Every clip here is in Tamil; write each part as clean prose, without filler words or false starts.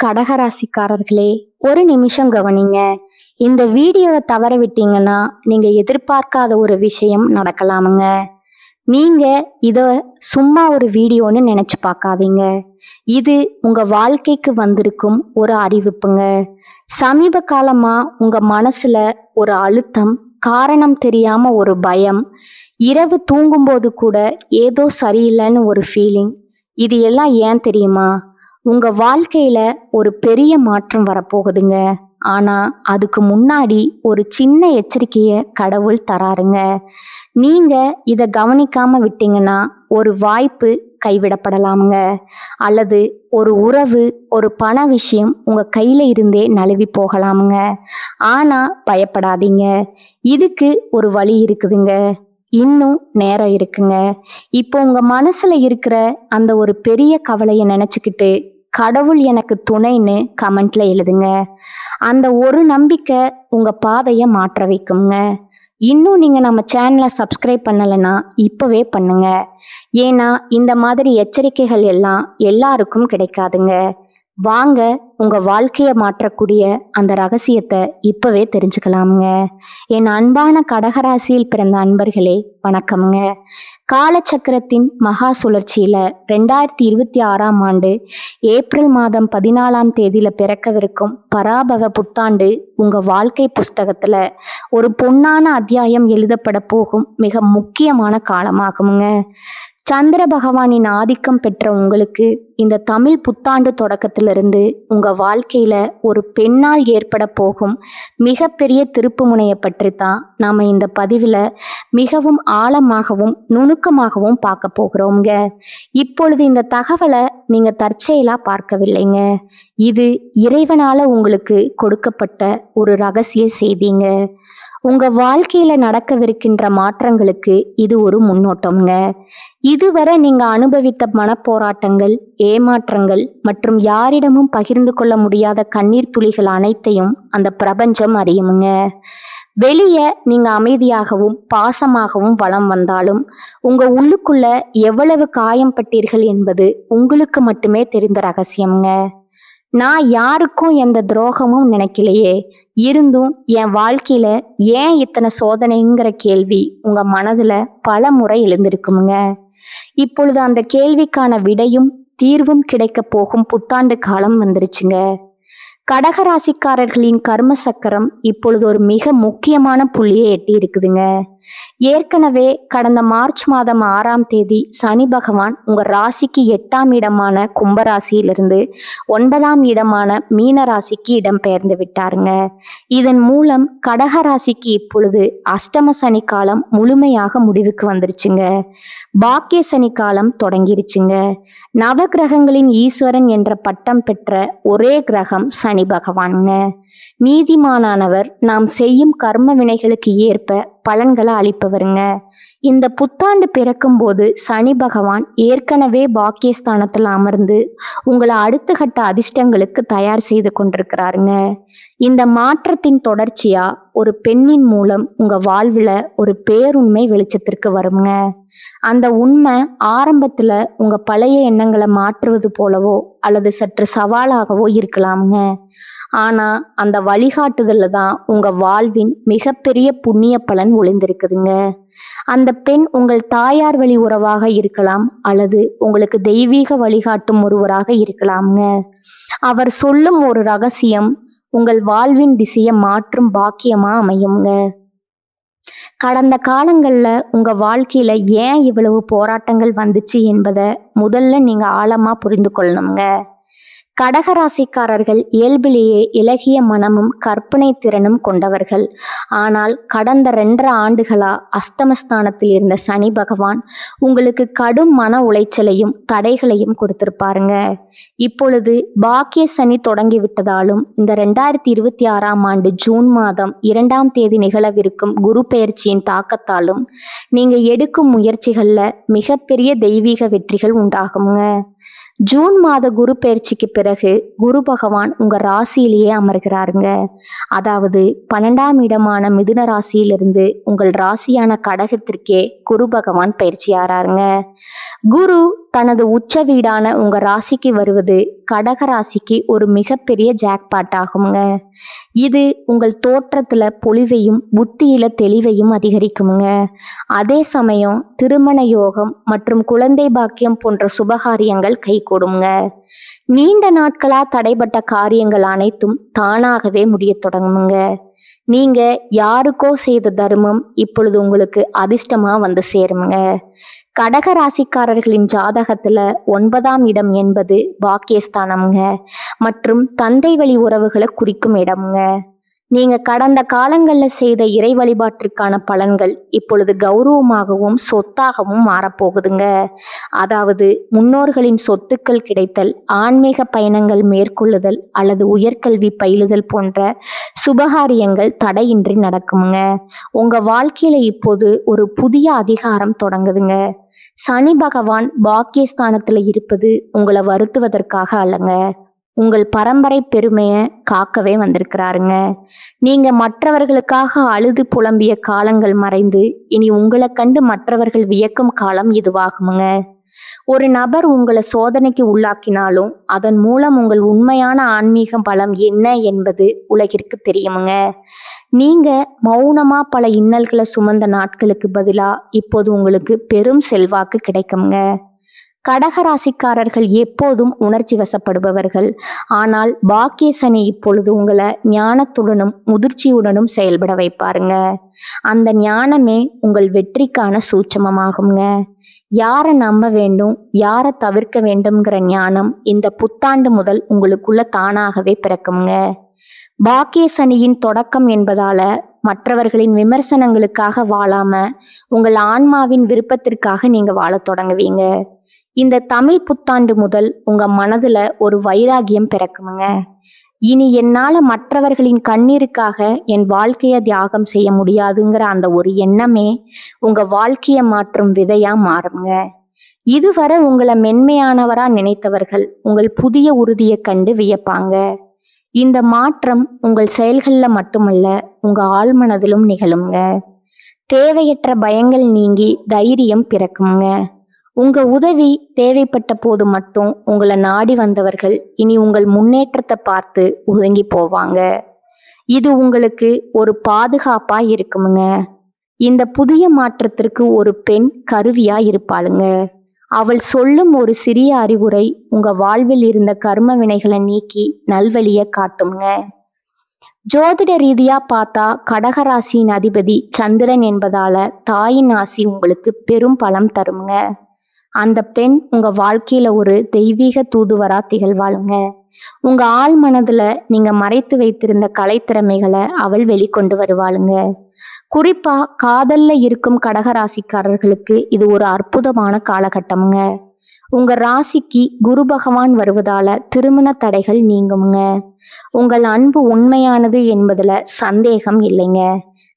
கடகராசிக்காரர்களே, ஒரு நிமிஷம் கவனிங்க. இந்த வீடியோவை தவற விட்டீங்கன்னா நீங்க எதிர்பார்க்காத ஒரு விஷயம் நடக்கலாமுங்க. நீங்க இத சும்மா ஒரு வீடியோன்னு நினைச்சு பார்க்காதீங்க. இது உங்க வாழ்க்கைக்கு வந்திருக்கும் ஒரு அறிவிப்புங்க. சமீப காலமா உங்க மனசுல ஒரு அழுத்தம், காரணம் தெரியாம ஒரு பயம், இரவு தூங்கும்போது கூட ஏதோ சரியில்லைன்னு ஒரு ஃபீலிங். இது எல்லாம் ஏன் தெரியுமா? உங்க வாழ்க்கையில ஒரு பெரிய மாற்றம் வரப்போகுதுங்க. ஆனா அதுக்கு முன்னாடி ஒரு சின்ன எச்சரிக்கைய கடவுள் தராருங்க. நீங்க இத கவனிக்காம விட்டீங்கன்னா ஒரு வாய்ப்பு கைவிடப்படலாமுங்க. அல்லது ஒரு உறவு, ஒரு பண விஷயம் உங்க கையில இருந்தே நழுவி போகலாமுங்க. ஆனா பயப்படாதீங்க, இதுக்கு ஒரு வழி இருக்குதுங்க. இன்னும் நேரம் இருக்குங்க. இப்போ உங்க மனசுல இருக்கிற அந்த ஒரு பெரிய கவலையை நினைச்சுக்கிட்டு கடவுள் எனக்கு துணைன்னு கமெண்ட்ல எழுதுங்க. அந்த ஒரு நம்பிக்கை உங்க பாதையை மாற்ற வைக்குங்க. இன்னும் நீங்க நம்ம சேனலை சப்ஸ்கிரைப் பண்ணலைன்னா இப்பவே பண்ணுங்க. ஏன்னா இந்த மாதிரி எச்சரிக்கைகள் எல்லாம் எல்லாருக்கும் கிடைக்காதுங்க. வாங்க உங்க வாழ்க்கையை மாற்றக்கூடிய அந்த ரகசியத்தை இப்பவே தெரிஞ்சுக்கலாமுங்க. என் அன்பான கடகராசியில் பிறந்த அன்பர்களே, வணக்கம்ங்க. காலச்சக்கரத்தின் மகா சுழற்சியில 2026ஆம் ஆண்டு ஏப்ரல் மாதம் 14ஆம் தேதியில பிறக்கவிருக்கும் பராபவ புத்தாண்டு உங்க வாழ்க்கை புஸ்தகத்துல ஒரு பொன்னான அத்தியாயம் எழுதப்பட போகும் மிக முக்கியமான காலமாகுங்க. சந்திர பகவானின் ஆதிக்கம் பெற்ற உங்களுக்கு இந்த தமிழ் புத்தாண்டு தொடக்கத்திலிருந்து உங்க வாழ்க்கையில ஒரு பெண்ணால் ஏற்பட போகும் மிகப்பெரிய திருப்பு முனையை பற்றி தான் நாம இந்த பதிவுல மிகவும் ஆழமாகவும் நுணுக்கமாகவும் பார்க்க போகிறோங்க. இப்பொழுது இந்த தகவலை நீங்க தற்செயலா பார்க்கவில்லைங்க. இது இறைவனால உங்களுக்கு கொடுக்கப்பட்ட ஒரு ரகசிய செய்திங்க. உங்க வாழ்க்கையில நடக்கவிருக்கின்ற மாற்றங்களுக்கு இது ஒரு முன்னோட்டம்ங்க. இதுவரை நீங்க அனுபவித்த மனப்போராட்டங்கள், ஏமாற்றங்கள் மற்றும் யாரிடமும் பகிர்ந்து கொள்ள முடியாத கண்ணீர் துளிகள் அனைத்தையும் அந்த பிரபஞ்சம் அறியுமுங்க. வெளியே நீங்க அமைதியாகவும் பாசமாகவும் வலம் வந்தாலும் உங்க உள்ளுக்குள்ள எவ்வளவு காயம் பட்டீர்கள் என்பது உங்களுக்கு மட்டுமே தெரிந்த ரகசியம்ங்க. நான் யாருக்கும் எந்த துரோகமும் நினைக்கலையே, இருந்தும் என் வாழ்க்கையில ஏன் இத்தனை சோதனைங்கிற கேள்வி உங்க மனதுல பல முறை எழுந்திருக்குமுங்க. இப்பொழுது அந்த கேள்விக்கான விடையும் தீர்வும் கிடைக்க போகும் புத்தாண்டு காலம் வந்துருச்சுங்க. கடகராசிக்காரர்களின் கர்ம சக்கரம் இப்பொழுது ஒரு மிக முக்கியமான புள்ளியை எட்டி இருக்குதுங்க. ஏற்கனவே கடந்த மார்ச் மாதம் 6ஆம் தேதி சனி பகவான் உங்க ராசிக்கு 8ஆம் இடமான கும்பராசியிலிருந்து 9ஆம் இடமான மீன ராசிக்கு இடம் பெயர்ந்து விட்டாருங்க. இதன் மூலம் கடகராசிக்கு இப்பொழுது அஷ்டம சனி காலம் முழுமையாக முடிவுக்கு வந்துருச்சுங்க. பாக்கிய சனி காலம் தொடங்கிருச்சுங்க. நவ கிரகங்களின் ஈஸ்வரன் என்ற பட்டம் பெற்ற ஒரே கிரகம் சனி பகவானுங்க. நீதிமானவர் நாம் செய்யும் கர்ம வினைகளுக்கு ஏற்ப பலன்களை அளிப்பவருங்க. இந்த புத்தாண்டு பிறக்கும் போது சனி பகவான் ஏற்கனவே பாக்கியஸ்தானத்தில் அமர்ந்து உங்களை அடுத்த கட்ட அதிர்ஷ்டங்களுக்கு தயார் செய்து கொண்டிருக்கிறாருங்க. இந்த மாற்றத்தின் தொடர்ச்சியா ஒரு பெண்ணின் மூலம் உங்க வாழ்வுல ஒரு பேருண்மை வெளிச்சத்திற்கு வருங்க. அந்த உண்மை ஆரம்பத்துல உங்க பழைய எண்ணங்களை மாற்றுவது போலவோ அல்லது சற்று சவாலாகவோ இருக்கலாமுங்க. ஆனா அந்த வழிகாட்டுதல்ல தான் உங்க வாழ்வின் மிகப்பெரிய புண்ணிய பலன் ஒளிந்திருக்குதுங்க. அந்த பெண் உங்கள் தாயார் வழி உறவாக இருக்கலாம், அல்லது உங்களுக்கு தெய்வீக வழிகாட்டும் ஒருவராக இருக்கலாமுங்க. அவர் சொல்லும் ஒரு ரகசியம் உங்கள் வாழ்வின் திசையை மாற்றும் பாக்கியமா அமையுங்க. கடந்த காலங்கள்ல உங்க வாழ்க்கையில ஏன் இவ்வளவு போராட்டங்கள் வந்துச்சு என்பதை முதல்ல நீங்க ஆழமா புரிந்து கொள்ளணுங்க. கடகராசிக்காரர்கள் இயல்பிலேயே இலகிய மனமும் கற்பனை திறனும் கொண்டவர்கள். ஆனால் கடந்த 2.5 ஆண்டுகளா அஸ்தமஸ்தானத்தில் இருந்த சனி பகவான் உங்களுக்கு கடும் மன உளைச்சலையும் தடைகளையும் கொடுத்திருப்பாருங்க. இப்பொழுது பாக்கிய சனி தொடங்கி விட்டதாலும் இந்த 2026ஆம் ஆண்டு ஜூன் மாதம் 2ஆம் தேதி நிகழவிருக்கும் குரு பெயர்ச்சியின் தாக்கத்தாலும் நீங்க எடுக்கும் முயற்சிகள்ல மிகப்பெரிய தெய்வீக வெற்றிகள் உண்டாகுங்க. ஜூன் மாத குரு பெயர்ச்சிக்கு பிறகு குரு பகவான் உங்க ராசியிலேயே அமர்கிறாருங்க. அதாவது 12ஆம் இடமான மிதுன ராசியிலிருந்து உங்கள் ராசியான கடகத்திற்கே குரு பகவான் பயிற்சி ஆறாருங்க. குரு தனது உச்ச வீடான உங்க ராசிக்கு வருவது கடக ராசிக்கு ஒரு மிகப்பெரிய ஜாக்பாட் ஆகுங்க. இது உங்கள் தோற்றத்துல பொலிவையும் புத்தியில தெளிவையும் அதிகரிக்குமுங்க. அதே சமயம் திருமண யோகம் மற்றும் குழந்தை பாக்கியம் போன்ற சுபகாரியங்கள் கைகூடுங்க. நீண்ட நாட்களா தடைபட்ட காரியங்கள் அனைத்தும் தானாகவே முடிய தொடங்குங்க. நீங்க யாருக்கோ செய்த தர்மம் இப்பொழுது உங்களுக்கு அதிர்ஷ்டமா வந்து சேருங்க. கடக ராசிக்காரர்களின் ஜாதகத்துல 9ஆம் இடம் என்பது பாக்கியஸ்தானம்ங்க மற்றும் தந்தை வழி உறவுகளை குறிக்கும் இடம்ங்க. நீங்க கடந்த காலங்கள்ல செய்த இறை வழிபாட்டிற்கான பலன்கள் இப்பொழுது கௌரவமாகவும் சொத்தாகவும் மாறப்போகுதுங்க. அதாவது முன்னோர்களின் சொத்துக்கள் கிடைத்தல், ஆன்மீக பயணங்கள் மேற்கொள்ளுதல் அல்லது உயர்கல்வி பயிலுதல் போன்ற சுபகாரியங்கள் தடையின்றி நடக்குங்க. உங்க வாழ்க்கையில இப்போது ஒரு புதிய அதிகாரம் தொடங்குதுங்க. சனி பகவான் பாக்கியஸ்தானத்துல இருப்பது உங்களை வருத்துவதற்காக அல்லங்க, உங்கள் பரம்பரை பெருமையை காக்கவே வந்திருக்கிறாருங்க. நீங்க மற்றவர்களுக்காக அழுது புலம்பிய காலங்கள் மறைந்து இனி உங்களை கண்டு மற்றவர்கள் வியக்கும் காலம் இதுவாகுமுங்க. ஒரு நபர் உங்களை சோதனைக்கு உள்ளாக்கினாலும் அதன் மூலம் உங்கள் உண்மையான ஆன்மீக பலம் என்ன என்பது உலகிற்கு தெரியுமுங்க. நீங்க மௌனமா பல இன்னல்களை சுமந்த நாட்களுக்கு பதிலா இப்போது உங்களுக்கு பெரும் செல்வாக்கு கிடைக்குங்க. கடகராசிக்காரர்கள் எப்போதும் உணர்ச்சி வசப்படுபவர்கள். ஆனால் பாக்கிய சனி இப்பொழுது உங்களை ஞானத்துடனும் முதிர்ச்சியுடனும் செயல்பட வைப்பாருங்க. அந்த ஞானமே உங்கள் வெற்றிக்கான சூட்சமமாகுங்க. யாரை நம்ப வேண்டும், யாரை தவிர்க்க வேண்டும்ங்கிற ஞானம் இந்த புத்தாண்டு முதல் உங்களுக்குள்ள தானாகவே பிறக்குங்க. பாக்கிய சனியின் தொடக்கம் என்பதால மற்றவர்களின் விமர்சனங்களுக்காக வாழாம உங்கள் ஆன்மாவின் விருப்பத்திற்காக நீங்க வாழத் தொடங்குவீங்க. இந்த தமிழ் புத்தாண்டு முதல் உங்க மனதுல ஒரு வைராகியம் பிறக்குமுங்க. இனி என்னால மற்றவர்களின் கண்ணீருக்காக என் வாழ்க்கையை தியாகம் செய்ய முடியாதுங்கிற அந்த ஒரு எண்ணமே உங்க வாழ்க்கையை மாற்றும் விதையா மாறுங்க. இதுவரை உங்களை மென்மையானவரா நினைத்தவர்கள் உங்கள் புதிய உறுதியை கண்டு வியப்பாங்க. இந்த மாற்றம் உங்கள் செயல்கள்ல மட்டுமல்ல, உங்க ஆழ்மனதிலும் நிகழுங்க. தேவையற்ற பயங்கள் நீங்கி தைரியம் பிறக்குங்க. உங்க உதவி தேவைப்பட்ட போது மட்டும் உங்களை நாடி வந்தவர்கள் இனி உங்கள் முன்னேற்றத்தை பார்த்து ஒதுங்கி போவாங்க. இது உங்களுக்கு ஒரு பாதுகாப்பா இருக்குமுங்க. இந்த புதிய மாற்றத்திற்கு ஒரு பெண் கருவியா இருப்பாளுங்க. அவள் சொல்லும் ஒரு சிறிய அறிவுரை உங்க வாழ்வில் இருந்த கர்ம வினைகளை நீக்கி நல்வழியை காட்டுங்க. ஜோதிட ரீதியா பார்த்தா கடகராசியின் அதிபதி சந்திரன் என்பதால தாயின் ஆசி உங்களுக்கு பெரும் பலம் தருங்க. அந்த பெண் உங்க வாழ்க்கையில ஒரு தெய்வீக தூதுவரா திகழ்வாளுங்க. உங்க ஆழ் மனதுல நீங்க மறைத்து வைத்திருந்த கலைத்திறமைகளை அவள் வெளிக்கொண்டு வருவாளுங்க. குறிப்பா காதல்ல இருக்கும் கடகராசிக்காரர்களுக்கு இது ஒரு அற்புதமான காலகட்டம்ங்க. உங்க ராசிக்கு குரு பகவான் வருவதால திருமண தடைகள் நீங்குங்க. உங்கள் அன்பு உண்மையானது என்பதுல சந்தேகம் இல்லைங்க.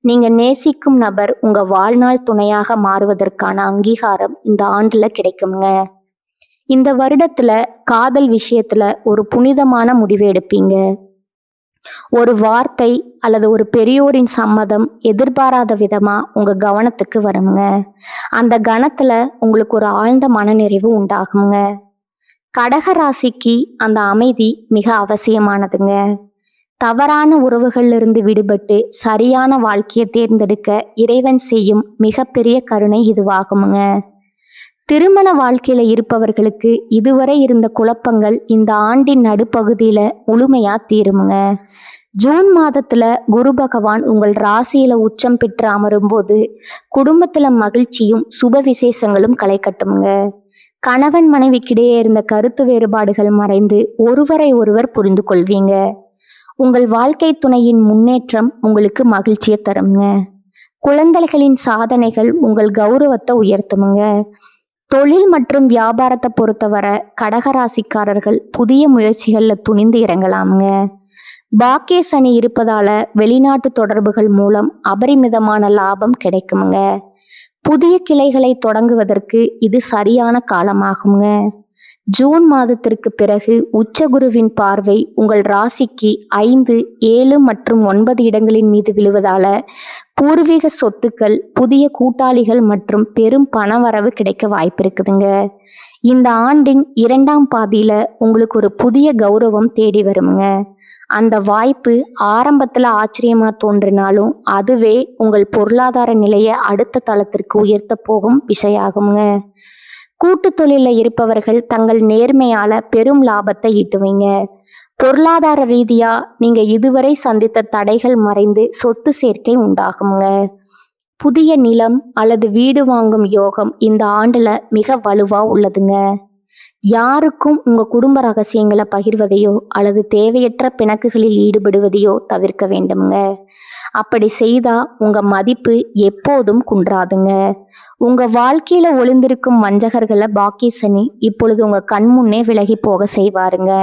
நீங்க நேசிக்கும் நபர் உங்க வாழ்நாள் துணையாக மாறுவதற்கான அங்கீகாரம் இந்த ஆண்டுல கிடைக்குங்க. இந்த வருடத்துல காதல் விஷயத்துல ஒரு புனிதமான முடிவு எடுப்பீங்க. ஒரு வார்த்தை அல்லது ஒரு பெரியோரின் சம்மதம் எதிர்பாராத விதமா உங்க கவனத்துக்கு வருங்க. அந்த கணத்துல உங்களுக்கு ஒரு ஆழ்ந்த மனநிறைவு உண்டாகுங்க. கடக ராசிக்கு அந்த அமைதி மிக அவசியமானதுங்க. தவறான உறவுகள்ல இருந்து விடுபட்டு சரியான வாழ்க்கையை தேர்ந்தெடுக்க இறைவன் செய்யும் மிகப்பெரிய கருணை இதுவாகுமுங்க. திருமண வாழ்க்கையில இருப்பவர்களுக்கு இதுவரை இருந்த குழப்பங்கள் இந்த ஆண்டின் நடுப்பகுதியில முழுமையா தீருமுங்க. ஜூன் மாதத்துல குரு பகவான் உங்கள் ராசியில உச்சம் பெற்று அமரும் போது குடும்பத்துல மகிழ்ச்சியும் சுப விசேஷங்களும் களை கட்டுமுங்க. கணவன் மனைவிக்கிடையே இருந்த கருத்து வேறுபாடுகள் மறைந்து ஒருவரை ஒருவர் புரிந்து கொள்வீங்க. உங்கள் வாழ்க்கை துணையின் முன்னேற்றம் உங்களுக்கு மகிழ்ச்சியை தருங்க. குழந்தைகளின் சாதனைகள் உங்கள் கௌரவத்தை உயர்த்துமுங்க. தொழில் மற்றும் வியாபாரத்தை பொறுத்தவரை கடகராசிக்காரர்கள் புதிய முயற்சிகள்ல துணிந்து இறங்கலாமுங்க. பாக்கிய சனி இருப்பதால வெளிநாட்டு தொடர்புகள் மூலம் அபரிமிதமான லாபம் கிடைக்குமுங்க. புதிய கிளைகளை தொடங்குவதற்கு இது சரியான காலமாகுங்க. ஜூன் மாதத்திற்கு பிறகு உச்சகுருவின் பார்வை உங்கள் ராசிக்கு 5, 7 மற்றும் 9 இடங்களின் மீது விழுவதால பூர்வீக சொத்துக்கள், புதிய கூட்டாளிகள் மற்றும் பெரும் பணவரவு கிடைக்க வாய்ப்பு இருக்குதுங்க. இந்த ஆண்டின் 2ஆம் பாதியில உங்களுக்கு ஒரு புதிய கௌரவம் தேடி வருமுங்க. அந்த வாய்ப்பு ஆரம்பத்துல ஆச்சரியமா தோன்றினாலும் அதுவே உங்கள் பொருளாதார நிலையை அடுத்த தளத்திற்கு உயர்த்த போகும் விஷயாகுங்க. கூட்டு தொழில இருப்பவர்கள் தங்கள் நேர்மையால பெரும் லாபத்தை ஈட்டுவீங்க. பொருளாதார ரீதியா நீங்க இதுவரை சந்தித்த தடைகள் மறைந்து சொத்து சேர்க்கை உண்டாகுங்க. புதிய நிலம் அல்லது வீடு வாங்கும் யோகம் இந்த ஆண்டுல மிக வலுவா உள்ளதுங்க. யாருக்கும் உங்க குடும்ப ரகசியங்களை பகிர்வதையோ அல்லது தேவையற்ற பிணக்குகளில் ஈடுபடுவதையோ தவிர்க்க வேண்டும்ங்க. அப்படி செய்தா உங்க மதிப்பு எப்போதும் குன்றாதுங்க. உங்க வாழ்க்கையில ஒளிந்திருக்கும் வஞ்சகர்களை பாக்கிய சனி இப்பொழுது உங்க கண் முன்னே விலகி போக செய்வாருங்க.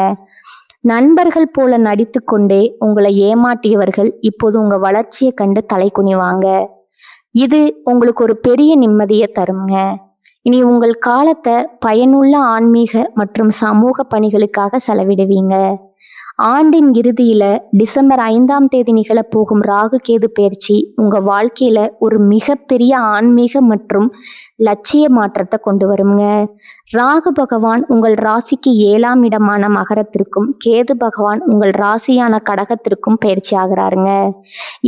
நண்பர்கள் போல நடித்து கொண்டே உங்களை ஏமாற்றியவர்கள் இப்போது உங்க வளர்ச்சியை கண்டு தலை குனிவாங்க. இது உங்களுக்கு ஒரு பெரிய நிம்மதியை தருங்க. இனி உங்கள் காலத்தை பயனுள்ள ஆன்மீக மற்றும் சமூக பணிகளுக்காக செலவிடுவீங்க. ஆண்டின் இறுதியில டிசம்பர் 5ஆம் தேதி நிகழப்போகும் ராகு கேது பயிற்சி உங்க வாழ்க்கையில ஒரு மிகப்பெரிய ஆன்மீக மற்றும் லட்சிய மாற்றத்தை கொண்டு வருங்க. ராகு பகவான் உங்கள் ராசிக்கு 7ஆம் இடமான மகரத்திற்கும் கேது பகவான் உங்கள் ராசியான கடகத்திற்கும் பயிற்சி ஆகிறாருங்க.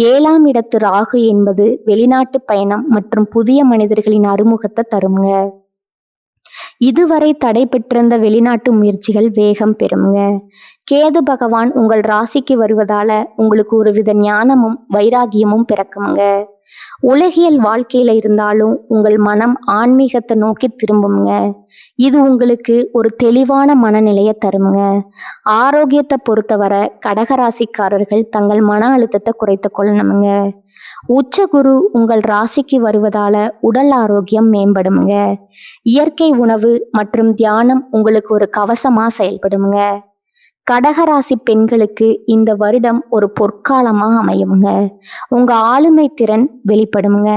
7ஆம் இடத்து ராகு என்பது வெளிநாட்டு பயணம் மற்றும் புதிய மனிதர்களின் அறிமுகத்தை தருங்க. இதுவரை தடை பெற்றிருந்த வெளிநாட்டு முயற்சிகள் வேகம் பெறுங்க. கேது பகவான் உங்கள் ராசிக்கு வருவதால உங்களுக்கு ஒருவித ஞானமும் வைராகியமும் பிறக்குங்க. உலகியல் வாழ்க்கையில இருந்தாலும் உங்கள் மனம் ஆன்மீகத்தை நோக்கி திரும்புங்க. இது உங்களுக்கு ஒரு தெளிவான மனநிலையை தருங்க. ஆரோக்கியத்தை பொறுத்தவரை கடகராசிக்காரர்கள் தங்கள் மன அழுத்தத்தை குறைத்து கொள்ளணுங்க. உச்ச குரு உங்கள் ராசிக்கு வருவதால உடல் ஆரோக்கியம் மேம்படுங்க. இயற்கை உணவு மற்றும் தியானம் உங்களுக்கு ஒரு கவசமா செயல்படுங்க. கடகராசி பெண்களுக்கு இந்த வருடம் ஒரு பொற்காலமா அமையுங்க. உங்க ஆளுமை திறன் வெளிப்படுங்க.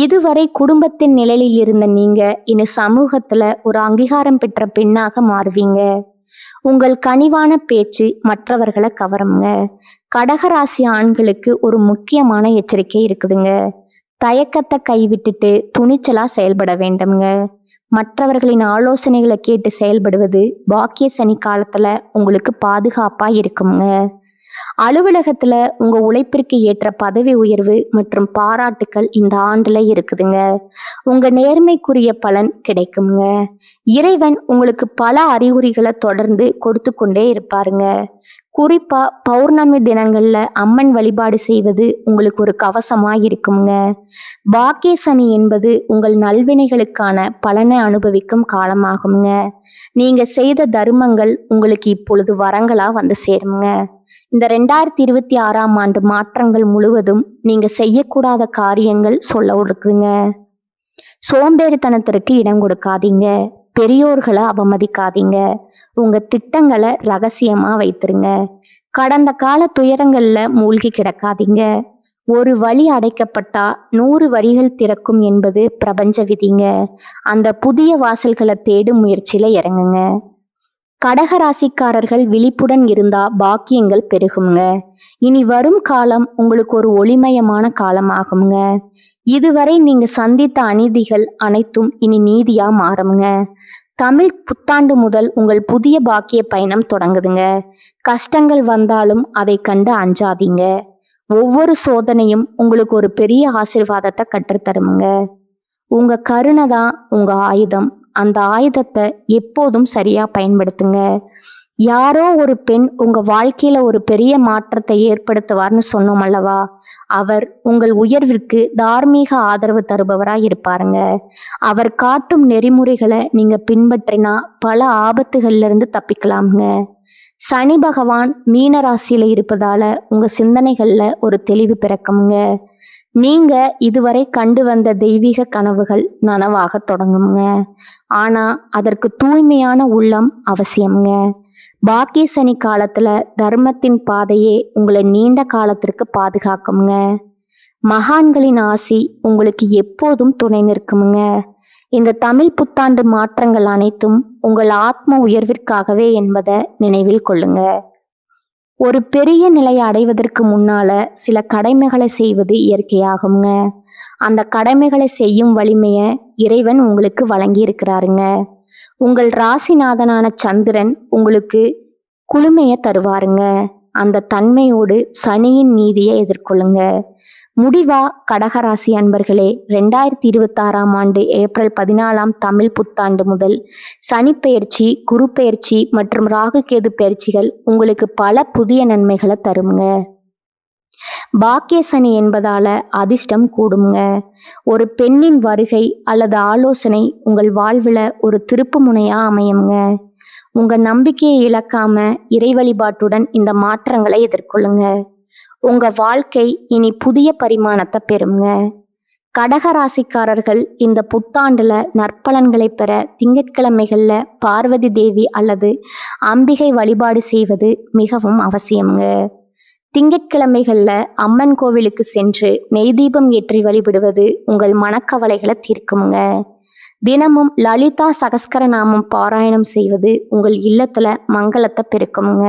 இதுவரை குடும்பத்தின் நிழலில் இருந்த நீங்க இனி சமூகத்துல ஒரு அங்கீகாரம் பெற்ற பெண்ணாக மாறுவீங்க. உங்கள் கனிவான பேச்சு மற்றவர்களை கவருங்க. கடகராசி ஆண்களுக்கு ஒரு முக்கியமான எச்சரிக்கை இருக்குதுங்க. தயக்கத்தை கைவிட்டுட்டு துணிச்சலா செயல்பட வேண்டும்ங்க. மற்றவர்களின் ஆலோசனைகளை கேட்டு செயல்படுவது பாக்கிய சனி காலத்துல உங்களுக்கு பாதுகாப்பா இருக்குங்க. அலுவலகத்துல உங்க உழைப்பிற்கு ஏற்ற பதவி உயர்வு மற்றும் பாராட்டுக்கள் இந்த ஆண்டுல இருக்குதுங்க. உங்க நேர்மைக்குரிய பலன் கிடைக்குங்க. இறைவன் உங்களுக்கு பல அறிகுறிகளை தொடர்ந்து கொடுத்து கொண்டே இருப்பாருங்க. குறிப்பா பௌர்ணமி தினங்கள்ல அம்மன் வழிபாடு செய்வது உங்களுக்கு ஒரு கவசமா இருக்குங்க. பாக்கிய சனி என்பது உங்கள் நல்வினைகளுக்கான பலனை அனுபவிக்கும் காலமாகுங்க. நீங்க செய்த தர்மங்கள் உங்களுக்கு இப்பொழுது வரங்களா வந்து சேருங்க. இந்த 2026ஆம் ஆண்டு மாற்றங்கள் முழுவதும் நீங்க செய்யக்கூடாத காரியங்கள் சொல்ல இருக்குங்க. சோம்பேறித்தனத்திற்கு இடம் கொடுக்காதீங்க. பெரியோர்களை அவமதிக்காதீங்க. உங்க திட்டங்களை ரகசியமா வைத்திருங்க. கடந்த கால துயரங்கள்ல மூழ்கி கிடக்காதீங்க. ஒரு வழி அடைக்கப்பட்டா 100 வழிகள் திறக்கும் என்பது பிரபஞ்ச விதிங்க. அந்த புதிய வாசல்களை தேடும் முயற்சியில இறங்குங்க. கடகராசிக்காரர்கள் விழிப்புடன் இருந்தா பாக்கியங்கள் பெருகுங்க. இனி வரும் காலம் உங்களுக்கு ஒரு ஒளிமயமான காலமாகுங்க. இதுவரை நீங்க சந்தித்த அநீதிகள் அனைத்தும் இனி நீதியா மாறுங்க. தமிழ் புத்தாண்டு முதல் உங்கள் புதிய பாக்கிய பயணம் தொடங்குதுங்க. கஷ்டங்கள் வந்தாலும் அதை கண்டு அஞ்சாதீங்க. ஒவ்வொரு சோதனையும் உங்களுக்கு ஒரு பெரிய ஆசீர்வாதத்தை கற்றுத்தருமுங்க. உங்க கருணை தான் உங்க ஆயுதம். அந்த ஆயுதத்தை எப்போதும் சரியா பயன்படுத்துங்க. யாரோ ஒரு பெண் உங்க வாழ்க்கையில ஒரு பெரிய மாற்றத்தை ஏற்படுத்துவார்னு சொன்னோம் அல்லவா? அவர் உங்கள் உயர்விற்கு தார்மீக ஆதரவு தருபவராய் இருப்பாருங்க. அவர் காட்டும் நெறிமுறைகளை நீங்க பின்பற்றினா பல ஆபத்துகள்ல இருந்து தப்பிக்கலாமுங்க. சனி பகவான் மீன ராசியில இருப்பதால உங்க சிந்தனைகள்ல ஒரு தெளிவு பிறக்குங்க. நீங்க இதுவரை கண்டு வந்த தெய்வீக கனவுகள் நனவாக தொடங்குங்க. ஆனா அதற்கு தூய்மையான உள்ளம் அவசியம்ங்க. பாக்கிய சனி காலத்துல தர்மத்தின் பாதையே உங்களை நீண்ட காலத்திற்கு பாதுகாக்குங்க. மகான்களின் ஆசி உங்களுக்கு எப்போதும் துணை நிற்குமுங்க. இந்த தமிழ் புத்தாண்டு மாற்றங்கள் அனைத்தும் உங்கள் ஆத்ம உயர்விற்காகவே என்பதை நினைவில் கொள்ளுங்க. ஒரு பெரிய நிலையை அடைவதற்கு முன்னால சில கடமைகளை செய்வது இயற்கையாகுங்க. அந்த கடமைகளை செய்யும் வலிமையை இறைவன் உங்களுக்கு வழங்கி இருக்கிறாருங்க. உங்கள் ராசிநாதனான சந்திரன் உங்களுக்கு குளுமையை தருவாருங்க. அந்த தன்மையோடு சனியின் நீதியை எதிர்கொள்ளுங்க. முடிவா கடகராசி அன்பர்களே, 2026ஆம் ஆண்டு ஏப்ரல் 14 தமிழ் புத்தாண்டு முதல் சனிப்பெயர்ச்சி, குரு பெயர்ச்சி மற்றும் ராகு கேது பெயர்ச்சிகள் உங்களுக்கு பல புதிய நன்மைகளை தருங்க. பாக்கிய சனி என்பதால அதிர்ஷ்டம் கூடுங்க. ஒரு பெண்ணின் வருகை அல்லது ஆலோசனை உங்கள் வாழ்வில் ஒரு திருப்பு முனையா அமையுங்க. உங்க நம்பிக்கையை இழக்காம இறை வழிபாட்டுடன் இந்த மாற்றங்களை எதிர்கொள்ளுங்க. உங்க வாழ்க்கை இனி புதிய பரிமாணத்தை பெறுங்க. கடகராசிக்காரர்கள் இந்த புத்தாண்டுல நற்பலன்களை பெற திங்கட்கிழமைகள்ல பார்வதி தேவி அல்லது அம்பிகை வழிபாடு செய்வது மிகவும் அவசியம்ங்க. திங்கட்கிழமைகள்ல அம்மன் கோவிலுக்கு சென்று நெய் தீபம் ஏற்றி வழிபடுவது உங்கள் மனக்கவலைகளை தீர்க்குமுங்க. தினமும் லலிதா சகஸ்கரநாமம் பாராயணம் செய்வது உங்கள் இல்லத்துல மங்களத்தை பெருக்குமுங்க.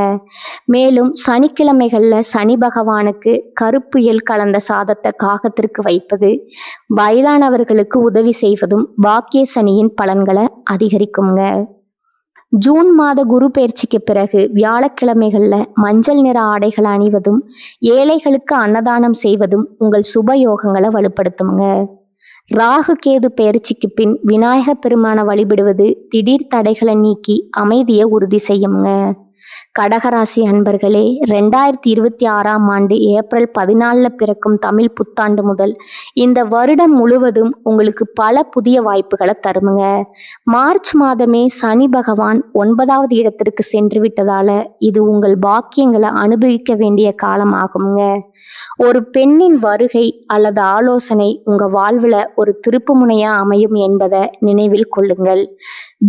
மேலும் சனிக்கிழமைகள்ல சனி பகவானுக்கு கருப்பு எள் கலந்த சாதத்தை காகத்திற்கு வைப்பது, வயதானவர்களுக்கு உதவி செய்வதும் பாக்கிய சனியின் பலன்களை அதிகரிக்குங்க. ஜூன் மாத குரு பெயர்ச்சிக்கு பிறகு வியாழக்கிழமைகள்ல மஞ்சள் நிற ஆடைகளை அணிவதும் ஏழைகளுக்கு அன்னதானம் செய்வதும் உங்கள் சுப யோகங்களை வலுப்படுத்துங்க. ராகு கேது பெயர்ச்சிக்கு பின் விநாயக பெருமானை வழிபடுவது திடீர் தடைகளை நீக்கி அமைதியை உறுதி செய்யுங்க. கடகராசி அன்பர்களே, 2026ஆம் ஆண்டு ஏப்ரல் 14 பிறக்கும் தமிழ் புத்தாண்டு முதல் இந்த வருடம் முழுவதும் உங்களுக்கு பல புதிய வாய்ப்புகளை தருமுங்க. மார்ச் மாதமே சனி பகவான் 9வது இடத்திற்கு சென்று விட்டதால இது உங்கள் பாக்கியங்களை அனுபவிக்க வேண்டிய காலம் ஆகுங்க. ஒரு பெண்ணின் வருகை அல்லது ஆலோசனை உங்க வாழ்வுல ஒரு திருப்பு முனையா அமையும் என்பதை நினைவில் கொள்ளுங்கள்.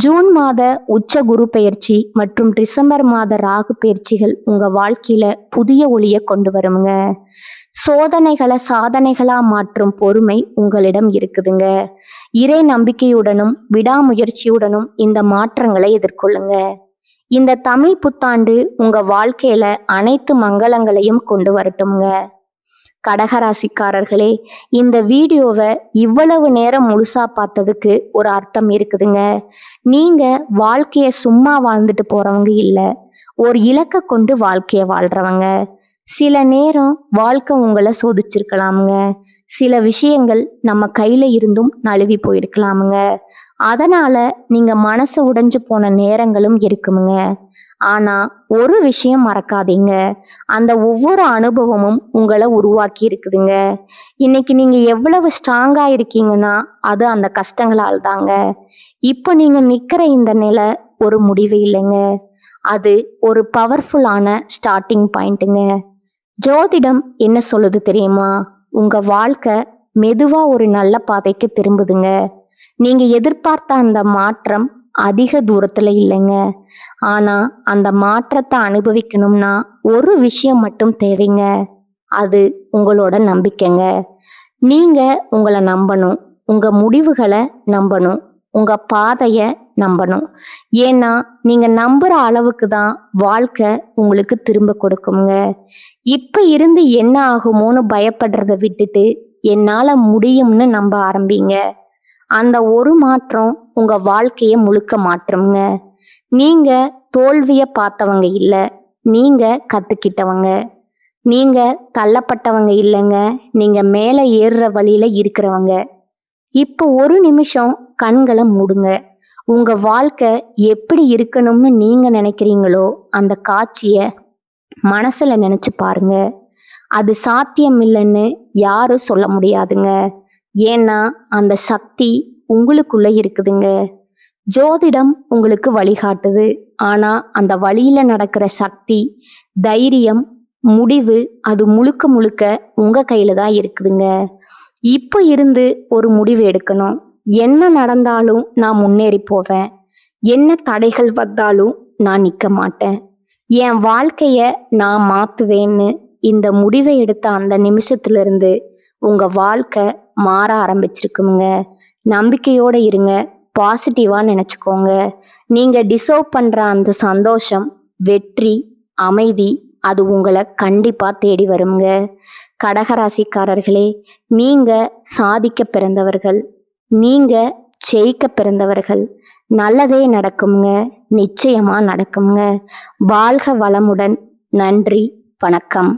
ஜூன் மாத உச்ச குரு பெயர்ச்சி மற்றும் டிசம்பர் மாத ராகு பெயர்ச்சிகள் உங்க வாழ்க்கையில புதிய ஒளியை கொண்டு வருங்க. சோதனைகளை சாதனைகளா மாற்றும் பொறுமை உங்களிடம் இருக்குதுங்க. இறை நம்பிக்கையுடனும் விடாமுயற்சியுடனும் இந்த மாற்றங்களை எதிர்கொள்ளுங்க. இந்த தமிழ் புத்தாண்டு உங்க வாழ்க்கையில அனைத்து மங்களங்களையும் கொண்டு வரட்டும்ங்க. கடகராசிக்காரர்களே, இந்த வீடியோவை இவ்வளவு நேரம் முழுசா பார்த்ததுக்கு ஒரு அர்த்தம் இருக்குதுங்க. நீங்க வாழ்க்கைய சும்மா வாழ்ந்துட்டு போறவங்க இல்ல, ஒரு இலக்கை கொண்டு வாழ்க்கைய வாழ்றவங்க. சில நேரம் வாழ்க்கை உங்களை சோதிச்சிருக்கலாமுங்க. சில விஷயங்கள் நம்ம கையில இருந்தும் நழுவி போயிருக்கலாமுங்க. அதனால நீங்க மனசு உடைஞ்சு போன நேரங்களும் இருக்குமுங்க. ஆனா ஒரு விஷயம் மறக்காதீங்க, அந்த ஒவ்வொரு அனுபவமும் உங்களை உருவாக்கி இருக்குதுங்க. இன்னைக்கு நீங்க எவ்வளவு ஸ்ட்ராங்கா இருக்கீங்கன்னா அது அந்த கஷ்டங்களால் தாங்க. இப்போ நீங்க நிக்கிற இந்த நிலை ஒரு முடிவு இல்லைங்க, அது ஒரு பவர்ஃபுல்லான ஸ்டார்டிங் பாயிண்ட்டுங்க. ஜோதிடம் என்ன சொல்லுது தெரியுமா? உங்க வாழ்க்கை மெதுவா ஒரு நல்ல பாதைக்கு திரும்புதுங்க. நீங்க எதிர்பார்த்த அந்த மாற்றம் அதிக தூரத்துல இல்லைங்க. ஆனா அந்த மாற்றத்தை அனுபவிக்கணும்னா ஒரு விஷயம் மட்டும் தேவைங்க, அது உங்களோட நம்பிக்கைங்க. நீங்க உங்களை நம்பணும், உங்க முடிவுகளை நம்பணும், உங்க பாதைய நம்பணும். ஏன்னா நீங்க நம்புற அளவுக்கு தான் வாழ்க்கை உங்களுக்கு திரும்ப கொடுக்குங்க. இப்ப இருந்து என்ன ஆகுமோன்னு பயப்படுறத விட்டுட்டு என்னால முடியும்னு நம்ப ஆரம்பிங்க. அந்த ஒரு மாற்றம் உங்க வாழ்க்கைய முழுக்க மாற்றுங்க. நீங்க தோல்விய பார்த்தவங்க இல்ல, நீங்க கத்துக்கிட்டவங்க. நீங்க தள்ளப்பட்டவங்க இல்லைங்க, நீங்க மேல ஏறுற வழியில இருக்கிறவங்க. இப்போ ஒரு நிமிஷம் கண்களை மூடுங்க. உங்க வாழ்க்கை எப்படி இருக்கணும்னு நீங்க நினைக்கிறீங்களோ அந்த காட்சிய மனசுல நினைச்சு பாருங்க. அது சாத்தியம் இல்லைன்னு யாரும் சொல்ல முடியாதுங்க. ஏன்னா அந்த சக்தி உங்களுக்குள்ள இருக்குதுங்க. ஜோதிடம் உங்களுக்கு வழிகாட்டுது, ஆனா அந்த வழியில நடக்கிற சக்தி, தைரியம், முடிவு அது முழுக்க முழுக்க உங்க கையில தான் இருக்குதுங்க. இப்போ இருந்து ஒரு முடிவு எடுக்கணும். என்ன நடந்தாலும் நான் முன்னேறி போவேன், என்ன தடைகள் வந்தாலும் நான் நிற்க மாட்டேன், என் வாழ்க்கைய நான் மாத்துவேன்னு இந்த முடிவை எடுத்த அந்த நிமிஷத்துல இருந்து உங்க வாழ்க்கை மாற ஆரம்பிச்சிருக்குங்க. நம்பிக்கையோட இருங்க, பாசிட்டிவா நினைச்சுக்கோங்க. நீங்க டிசர்வ் பண்ற அந்த சந்தோஷம், வெற்றி, அமைதி அது உங்களை கண்டிப்பா தேடி வருங்க. கடகராசிக்காரர்களே, நீங்க சாதிக்க பிறந்தவர்கள், நீங்க ஜெயிக்க பிறந்தவர்கள், நல்லதே நடக்குங்க. நிச்சயமா நடக்குங்க. வாழ்க வளமுடன். நன்றி. வணக்கம்.